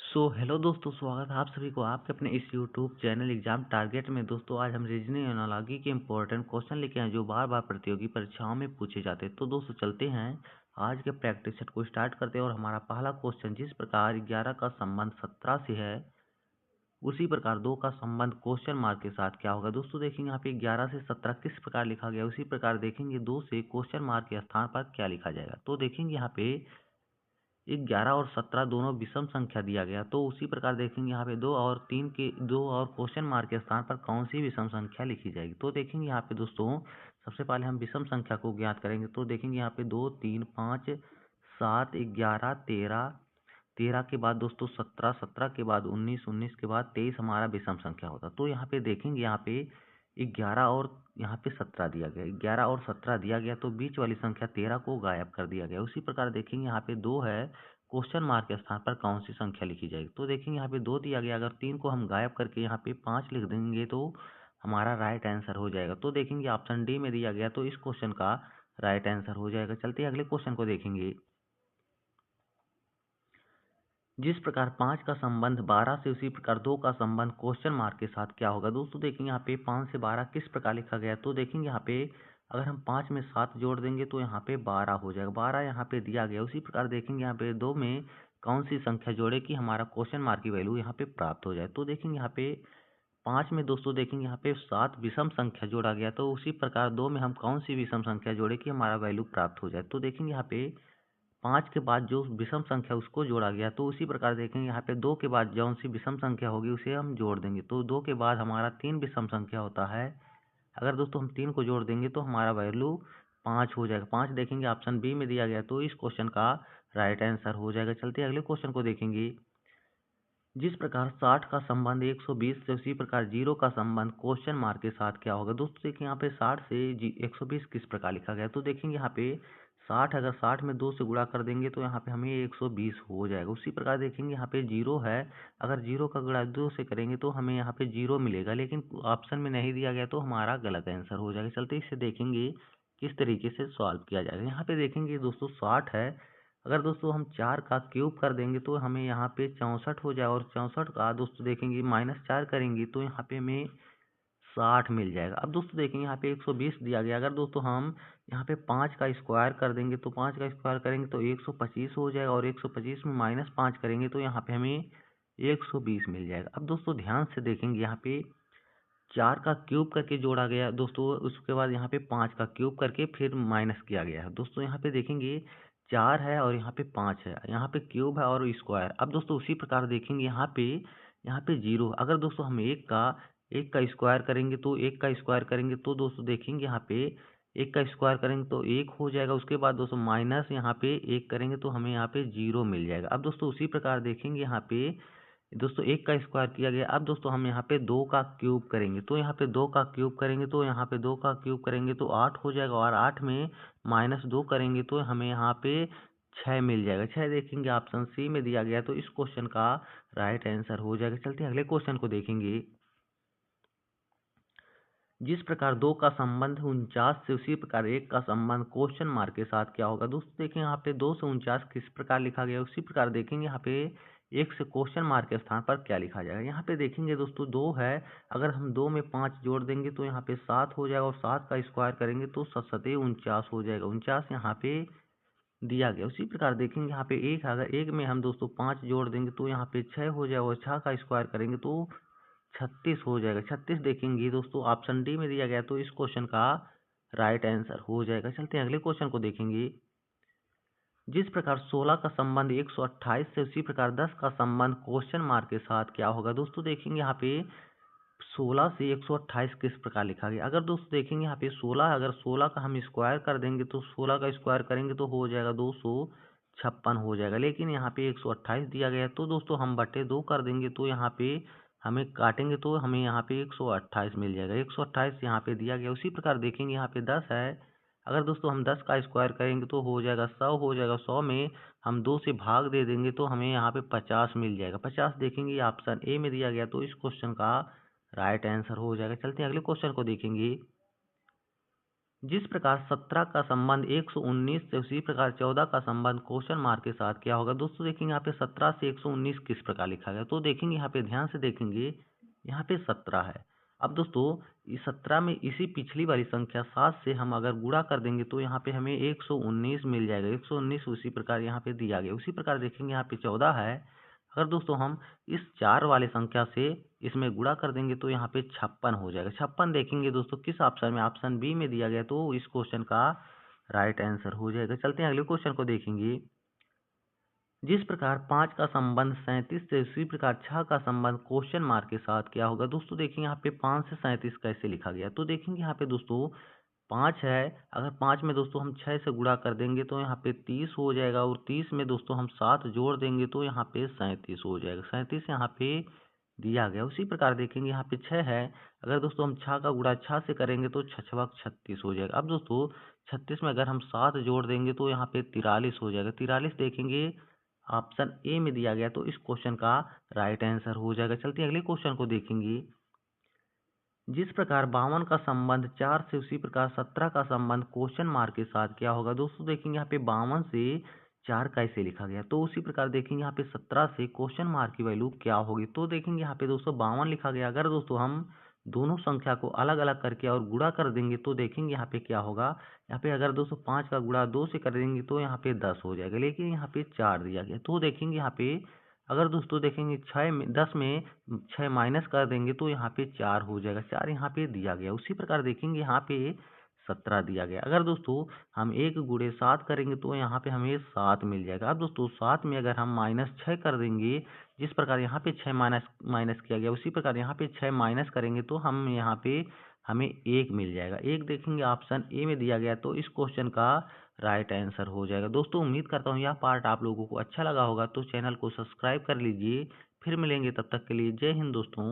Hello दोस्तों, स्वागत है आप सभी को आपके अपने इस यूट्यूब चैनल एग्जाम टारगेट में। दोस्तों आज हम रीजनिंग एनालॉजी के इंपॉर्टेंट क्वेश्चन लेके आए जो बार बार प्रतियोगी परीक्षाओं में पूछे जाते हैं। तो दोस्तों चलते हैं आज के प्रैक्टिस सेट को स्टार्ट करते हैं। और हमारा पहला क्वेश्चन, जिस प्रकार 11 का संबंध 17 से है उसी प्रकार 2 का संबंध क्वेश्चन मार्क के साथ क्या होगा। दोस्तों देखेंगे यहाँ पे 11 से 17 किस प्रकार लिखा गया, उसी प्रकार देखेंगे 2 से क्वेश्चन मार्क के स्थान पर क्या लिखा जाएगा। तो देखेंगे यहाँ पे 11 और 17 दोनों विषम संख्या दिया गया, तो उसी प्रकार देखेंगे यहाँ पे 2 और 3 के 2 और क्वेश्चन मार्क के स्थान पर कौन सी विषम संख्या लिखी जाएगी। तो देखेंगे यहाँ पे दोस्तों सबसे पहले हम विषम संख्या को ज्ञात करेंगे। तो देखेंगे यहाँ पे 2 3 5 7 11 13 13 के बाद दोस्तों 17 17 के बाद 19 19 के बाद 23 हमारा विषम संख्या होता। तो यहाँ पे देखेंगे यहाँ पे 11 और यहाँ पे 17 दिया गया, 11 और 17 दिया गया, तो बीच वाली संख्या 13 को गायब कर दिया गया। उसी प्रकार देखेंगे यहाँ पे 2 है, क्वेश्चन मार्क के स्थान पर कौन सी संख्या लिखी जाएगी। तो देखेंगे यहाँ पे 2 दिया गया, अगर 3 को हम गायब करके यहाँ पे 5 लिख देंगे तो हमारा राइट आंसर हो जाएगा। तो देखेंगे ऑप्शन डी में दिया गया, तो इस क्वेश्चन का राइट आंसर हो जाएगा। चलते हैं अगले क्वेश्चन को देखेंगे। जिस प्रकार 5 का संबंध 12 से उसी प्रकार 2 का संबंध क्वेश्चन मार्क के साथ क्या होगा। दोस्तों देखेंगे यहाँ पे 5 से 12 किस प्रकार लिखा गया है। तो देखेंगे यहाँ पे अगर हम 5 में 7 जोड़ देंगे तो यहाँ पे 12 हो जाएगा, 12 यहाँ पे दिया गया। उसी प्रकार देखेंगे यहाँ पे 2 में कौन सी संख्या जोड़े कि हमारा क्वेश्चन मार्क की वैल्यू यहाँ पे प्राप्त हो जाए। तो देखेंगे यहाँ पे 5 में दोस्तों देखेंगे यहाँ पे 7 विषम संख्या जोड़ा गया, तो उसी प्रकार 2 में हम कौन सी विषम संख्या जोड़े कि हमारा वैल्यू प्राप्त हो जाए। तो देखेंगे यहाँ पे 5 के बाद जो विषम संख्या उसको जोड़ा गया, तो उसी प्रकार देखेंगे यहाँ पे 2 के बाद जौन सी विषम संख्या होगी उसे हम जोड़ देंगे। तो 2 के बाद हमारा 3 विषम संख्या होता है, अगर दोस्तों हम 3 को जोड़ देंगे तो हमारा वैल्यू 5 हो जाएगा। 5 देखेंगे ऑप्शन बी में दिया गया, तो इस क्वेश्चन का राइट आंसर हो जाएगा। चलते अगले क्वेश्चन को देखेंगे। जिस प्रकार 60 का संबंध 120 से उसी प्रकार 0 का संबंध क्वेश्चन मार्क के साथ क्या होगा। दोस्तों देखिए यहाँ पे 60 से 120 किस प्रकार लिखा गया। तो देखेंगे यहाँ पे 60 अगर 60 में 2 से गुणा कर देंगे तो यहाँ पे हमें 120 हो जाएगा। उसी प्रकार देखेंगे यहाँ पे 0 है, अगर 0 का गुणा 2 से करेंगे तो हमें यहाँ पे 0 मिलेगा, लेकिन ऑप्शन में नहीं दिया गया तो हमारा गलत आंसर हो जाएगा। चलते इसे देखेंगे किस तरीके से सॉल्व किया जाएगा। यहाँ पे देखेंगे दोस्तों 60 है, अगर दोस्तों हम 4 का क्यूब कर देंगे तो हमें यहाँ पे 64 हो जाएगा, और 64 का दोस्तों देखेंगे -4 करेंगे तो यहाँ पे हमें 60 मिल जाएगा। अब दोस्तों देखेंगे यहाँ पे 120 दिया गया, अगर दोस्तों हम यहाँ पे 5 का स्क्वायर कर देंगे तो 5 का स्क्वायर करेंगे तो 125 हो जाएगा, और 125 में -5 करेंगे तो यहाँ पे हमें 120 मिल जाएगा। अब दोस्तों ध्यान से देखेंगे यहाँ पे 4 का क्यूब करके जोड़ा गया दोस्तों, उसके बाद यहाँ पे 5 का क्यूब करके फिर माइनस किया गया है। दोस्तों यहाँ पे देखेंगे 4 है और यहाँ पे 5 है, यहाँ पे क्यूब है और स्क्वायर। अब दोस्तों उसी प्रकार देखेंगे यहाँ पे 0, अगर दोस्तों हम एक का स्क्वायर करेंगे तो 1 का स्क्वायर करेंगे तो दोस्तों देखेंगे यहाँ पे 1 का स्क्वायर करेंगे तो 1 हो जाएगा। उसके बाद दोस्तों माइनस यहाँ पे 1 करेंगे तो हमें यहाँ पे 0 मिल जाएगा। अब दोस्तों उसी प्रकार देखेंगे यहाँ पे दोस्तों 1 का स्क्वायर किया गया। अब दोस्तों हम यहाँ पे 2 का क्यूब करेंगे, तो यहाँ पे 2 का क्यूब करेंगे तो यहाँ पे 2 का क्यूब करेंगे तो 8 हो जाएगा, और 8 में -2 करेंगे तो हमें यहाँ पे 6 मिल जाएगा। 6 देखेंगे ऑप्शन सी में दिया गया, तो इस क्वेश्चन का राइट आंसर हो जाएगा। चलते हैं अगले क्वेश्चन को देखेंगे। जिस प्रकार 2 का संबंध 49 से उसी प्रकार 1 का संबंध क्वेश्चन मार्क के साथ क्या होगा। दोस्तों देखें यहाँ पे 2 से 49 किस प्रकार लिखा गया, उसी प्रकार देखेंगे यहाँ पे 1 से क्वेश्चन मार्क के स्थान पर क्या लिखा जाएगा। यहाँ पे देखेंगे दोस्तों 2 है, अगर हम 2 में 5 जोड़ देंगे तो यहाँ पे 7 हो जाएगा, और 7 का स्क्वायर करेंगे तो 7 7 49 हो जाएगा। 49 यहाँ पे दिया गया। उसी प्रकार देखेंगे यहाँ पे 1, अगर 1 में हम दोस्तों 5 जोड़ देंगे तो यहाँ पे 6 हो जाएगा, और 6 का स्क्वायर करेंगे तो 36 हो जाएगा। 36 देखेंगे दोस्तों ऑप्शन डी में दिया गया, तो इस क्वेश्चन का राइट आंसर हो जाएगा। चलते हैं अगले क्वेश्चन को देखेंगे। जिस प्रकार 16 का संबंध 128 से उसी प्रकार 10 का संबंध क्वेश्चन मार्क के साथ क्या होगा। दोस्तों देखेंगे यहाँ पे 16 से 128 किस प्रकार लिखा गया। अगर दोस्तों देखेंगे यहाँ पे 16, अगर 16 का हम स्क्वायर कर देंगे तो 16 का स्क्वायर करेंगे तो हो जाएगा 256 हो जाएगा, लेकिन यहाँ पे 128 दिया गया, तो दोस्तों हम बटे 2 कर देंगे तो यहाँ पे हमें काटेंगे तो हमें यहाँ पे 128 मिल जाएगा। 128 यहाँ पे दिया गया। उसी प्रकार देखेंगे यहाँ पे 10 है, अगर दोस्तों हम 10 का स्क्वायर करेंगे तो हो जाएगा 100 हो जाएगा। 100 में हम 2 से भाग दे देंगे तो हमें यहाँ पे 50 मिल जाएगा। 50 देखेंगे ऑप्शन ए में दिया गया, तो इस क्वेश्चन का राइट आंसर हो जाएगा। चलते हैं अगले क्वेश्चन को देखेंगे। जिस प्रकार 17 का संबंध 119 से उसी प्रकार 14 का संबंध क्वेश्चन मार्क के साथ क्या होगा। दोस्तों देखेंगे यहाँ पे 17 से 119 किस प्रकार लिखा गया, तो देखेंगे यहाँ पे ध्यान से देखेंगे, यहाँ पे 17 है। अब दोस्तों इस 17 में इसी पिछली वाली संख्या 7 से हम अगर गुणा कर देंगे तो यहाँ पे हमें 119 मिल जाएगा। 119 उसी प्रकार यहाँ पे दिया गया। उसी प्रकार देखेंगे यहाँ पे 14 है। अगर दोस्तों हम इस 4 वाले संख्या से इसमें गुणा कर देंगे तो यहाँ पे 56 हो जाएगा। 56 देखेंगे दोस्तों किस ऑप्शन में, ऑप्शन बी में दिया गया, तो इस क्वेश्चन का राइट आंसर हो जाएगा। चलते हैं अगले क्वेश्चन को देखेंगे। जिस प्रकार 5 का संबंध 37 से उसी प्रकार 6 का संबंध क्वेश्चन मार्क के साथ क्या होगा। दोस्तों देखेंगे यहाँ पे 5 से 37 कैसे लिखा गया, तो देखेंगे यहाँ पे दोस्तों 5 है। अगर 5 में दोस्तों हम 6 से गुणा कर देंगे तो यहाँ पे 30 हो जाएगा, और 30 में दोस्तों हम 7 जोड़ देंगे तो यहाँ पे 37 हो जाएगा। 37 यहाँ पे दिया गया। उसी प्रकार देखेंगे यहाँ पे 6 है। अगर दोस्तों हम 6 का गुणा 6 से करेंगे तो 6 छक 36 हो जाएगा। अब दोस्तों 36 में अगर हम 7 जोड़ देंगे तो यहाँ पे 43 हो जाएगा। 43 देखेंगे ऑप्शन ए में दिया गया, तो इस क्वेश्चन का राइट आंसर हो जाएगा। चलते हैं अगले क्वेश्चन को देखेंगे। जिस प्रकार 52 का संबंध 4 से उसी प्रकार 17 का संबंध क्वेश्चन मार्क के साथ क्या होगा। दोस्तों देखेंगे यहाँ पे 52 से 4 कैसे लिखा गया, तो उसी प्रकार देखेंगे यहाँ पे 17 से क्वेश्चन मार्क की वैल्यू क्या होगी। तो देखेंगे यहाँ पे दोस्तों 52 लिखा गया। अगर दोस्तों हम दोनों संख्या को अलग अलग करके और गुणा कर देंगे तो देखेंगे यहाँ पे क्या होगा। यहाँ पे अगर दोस्तों 5 का गुणा 2 से कर देंगे तो यहाँ पे 10 हो जाएगा, लेकिन यहाँ पे 4 दिया गया। तो देखेंगे यहाँ पे अगर दोस्तों देखेंगे 10 में 6 माइनस कर देंगे तो यहाँ पे 4 हो जाएगा। 4 यहाँ पे दिया गया। उसी प्रकार देखेंगे यहाँ पे 17 दिया गया। अगर दोस्तों हम 1 गुणे 7 करेंगे तो यहाँ पे हमें 7 मिल जाएगा। अब दोस्तों 7 में अगर हम -6 कर देंगे, जिस प्रकार यहाँ पे 6 माइनस माइनस किया गया, उसी प्रकार यहाँ पे 6 माइनस करेंगे तो हम यहाँ पे हमें 1 मिल जाएगा। 1 देखेंगे ऑप्शन ए में दिया गया, तो इस क्वेश्चन का राइट आंसर हो जाएगा। दोस्तों उम्मीद करता हूँ यह पार्ट आप लोगों को अच्छा लगा होगा, तो चैनल को सब्सक्राइब कर लीजिए। फिर मिलेंगे, तब तक के लिए जय हिंद दोस्तों।